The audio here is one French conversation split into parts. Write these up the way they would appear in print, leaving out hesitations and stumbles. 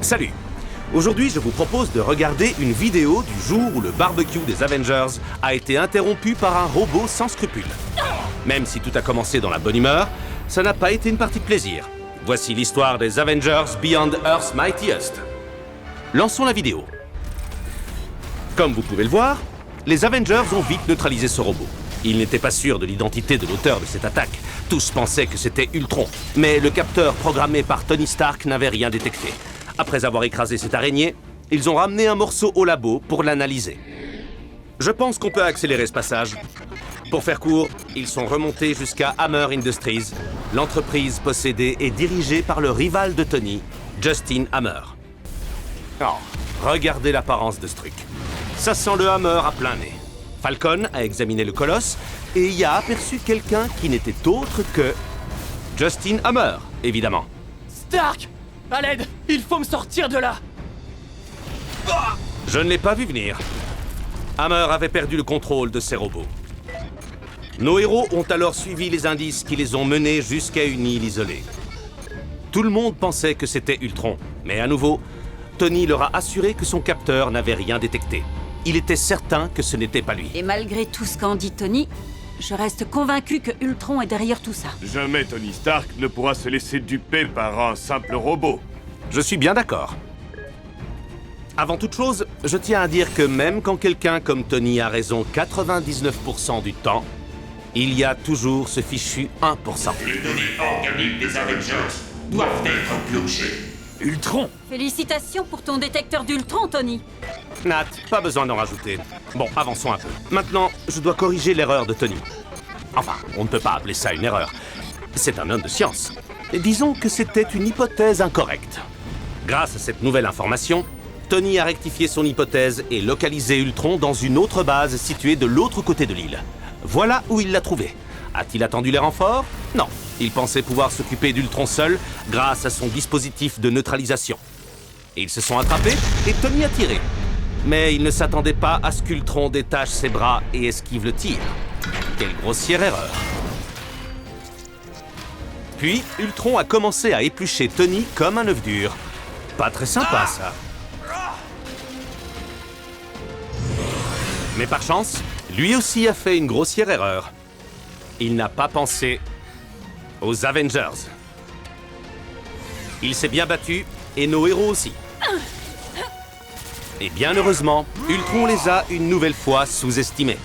Salut! Aujourd'hui, je vous propose de regarder une vidéo du jour où le barbecue des Avengers a été interrompu par un robot sans scrupules. Même si tout a commencé dans la bonne humeur, ça n'a pas été une partie de plaisir. Voici l'histoire des Avengers Beyond Earth's Mightiest. Lançons la vidéo. Comme vous pouvez le voir, les Avengers ont vite neutralisé ce robot. Ils n'étaient pas sûrs de l'identité de l'auteur de cette attaque. Tous pensaient que c'était Ultron. Mais le capteur programmé par Tony Stark n'avait rien détecté. Après avoir écrasé cette araignée, ils ont ramené un morceau au labo pour l'analyser. Je pense qu'on peut accélérer ce passage. Pour faire court, ils sont remontés jusqu'à Hammer Industries, l'entreprise possédée et dirigée par le rival de Tony, Justin Hammer. Oh, regardez l'apparence de ce truc. Ça sent le Hammer à plein nez. Falcon a examiné le colosse et y a aperçu quelqu'un qui n'était autre que Justin Hammer, évidemment. Stark! À l'aide! Il faut me sortir de là! Je ne l'ai pas vu venir. Hammer avait perdu le contrôle de ses robots. Nos héros ont alors suivi les indices qui les ont menés jusqu'à une île isolée. Tout le monde pensait que c'était Ultron, mais à nouveau, Tony leur a assuré que son capteur n'avait rien détecté. Il était certain que ce n'était pas lui. Et malgré tout ce qu'en dit Tony, je reste convaincu que Ultron est derrière tout ça. Jamais Tony Stark ne pourra se laisser duper par un simple robot. Je suis bien d'accord. Avant toute chose, je tiens à dire que même quand quelqu'un comme Tony a raison 99% du temps, il y a toujours ce fichu 1%. Les données organiques des Avengers doivent être piochées. Ultron! Félicitations pour ton détecteur d'Ultron, Tony. Nat, pas besoin d'en rajouter. Bon, avançons un peu. Maintenant, je dois corriger l'erreur de Tony. Enfin, on ne peut pas appeler ça une erreur. C'est un homme de science. Et disons que c'était une hypothèse incorrecte. Grâce à cette nouvelle information, Tony a rectifié son hypothèse et localisé Ultron dans une autre base située de l'autre côté de l'île. Voilà où il l'a trouvé. A-t-il attendu les renforts? Non. Il pensait pouvoir s'occuper d'Ultron seul grâce à son dispositif de neutralisation. Ils se sont attrapés et Tony a tiré. Mais il ne s'attendait pas à ce qu'Ultron détache ses bras et esquive le tir. Quelle grossière erreur. Puis, Ultron a commencé à éplucher Tony comme un œuf dur. Pas très sympa, ça. Mais par chance, lui aussi a fait une grossière erreur. Il n'a pas pensé aux Avengers. Il s'est bien battu, et nos héros aussi. Et bien heureusement, Ultron les a une nouvelle fois sous-estimés.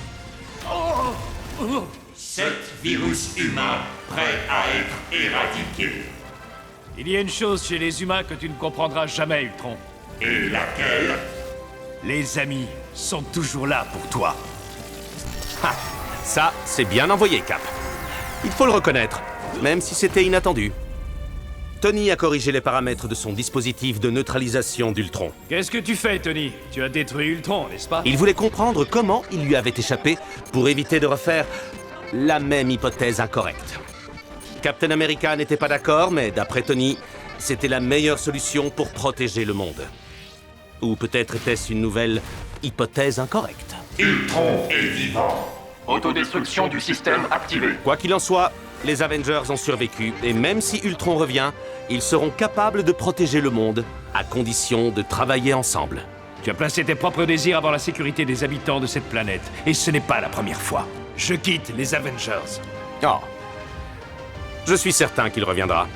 7 virus humains prêts à être éradiqués. Il y a une chose chez les humains que tu ne comprendras jamais, Ultron. Et laquelle? Les amis sont toujours là pour toi. Ha! Ça, c'est bien envoyé, Cap. Il faut le reconnaître, même si c'était inattendu. Tony a corrigé les paramètres de son dispositif de neutralisation d'Ultron. Qu'est-ce que tu fais, Tony? Tu as détruit Ultron, n'est-ce pas? Il voulait comprendre comment il lui avait échappé pour éviter de refaire la même hypothèse incorrecte. Captain America n'était pas d'accord, mais d'après Tony, c'était la meilleure solution pour protéger le monde. Ou peut-être était-ce une nouvelle hypothèse incorrecte. Ultron est vivant. Autodestruction du système activée. Quoi qu'il en soit, les Avengers ont survécu, et même si Ultron revient, ils seront capables de protéger le monde, à condition de travailler ensemble. Tu as placé tes propres désirs avant la sécurité des habitants de cette planète, et ce n'est pas la première fois. Je quitte les Avengers. Oh. Je suis certain qu'il reviendra.